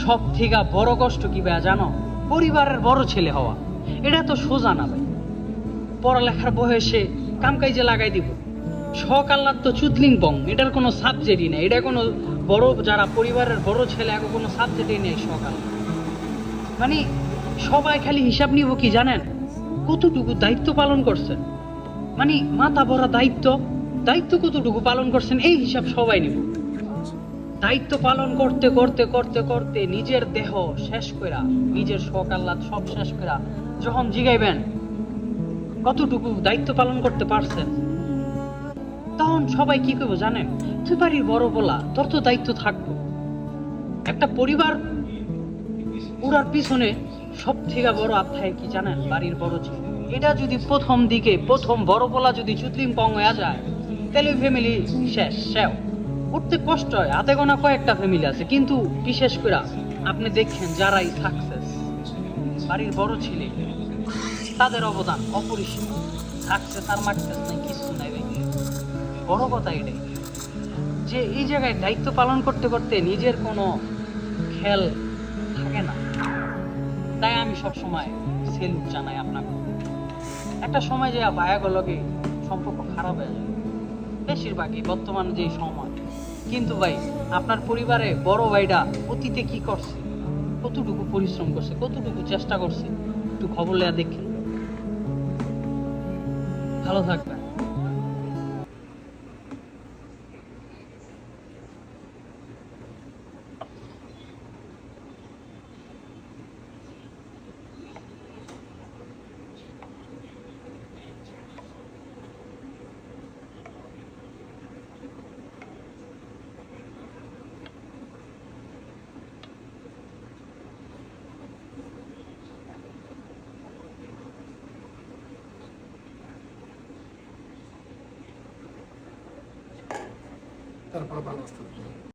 সব থেকে বড় কষ্ট কি ভাইয়া জানো? পরিবারের বড় ছেলে হওয়া। এটা তো সোজা না ভাই। পড়ালেখার বয়সে কামকাইজে লাগাই দিব, শখ আহ্লাদ তো চুতলিং বং, এটার কোনো সাবজেক্টই নেই। এটা কোনো বড় যারা পরিবারের বড় ছেলে আগে কোনো সাবজেক্টই নেই শখ আহ্লাদ। মানে সবাই খালি হিসাব নিব কি জানেন, কতটুকু দায়িত্ব পালন করছেন। মানে মাথা ভরা দায়িত্ব, দায়িত্ব কতটুকু পালন করছেন এই হিসাব সবাই নিব। দায়িত্ব পালন করতে করতে করতে করতে নিজের দেহ শেষ কইরা, নিজের শখ আহ্লাদ সব শেষ কইরা যখন জিগাইবেন কতটুকু দায়িত্ব পালন করতে পারছেন, তখন সবাই কি করবো জানেন, তুই বাড়ির বড় বলা, তোর তো দায়িত্ব থাকবো। একটা পরিবার পুরার পিছনে সব থেকে বড় আত্মায় কি জানেন, বাড়ির বড় ছেলে। এটা যদি প্রথম দিকে প্রথম বড় বলা যদি চুতলিং পং হয়ে যায়, তাহলে ফ্যামিলি শেষ সেও। উঠতে কষ্ট হয়, হাতে গোনা কয়েকটা ফ্যামিলি আছে, কিন্তু বিশেষ করে আপনি দেখেন যারাই সাকসেস, বাড়ির বড় ছেলে, তাদের অবদান অপরিসীম। সাকসেস আর মাকসেস নাই, কিছু নাই ভাই। বড় কথা এটাই যে এই জায়গায় দায়িত্ব পালন করতে করতে নিজের কোনো খেয়াল থাকে না। তাই আমি সব সময় সেলুট জানাই আপনাকে। একটা সময় যে ভাইয়াগুলোকে সম্পর্ক খারাপ হয়ে যায় বেশিরভাগই বর্তমান যে সময়, কিন্তু ভাই আপনার পরিবারে বড় ভাইটা অতীতে কি করছে, কতটুকু পরিশ্রম করছে, কতটুকু চেষ্টা করছে, একটু খবর লেয়া দেখেন। ভালো থাকবেন। তারপর ভালো আসতে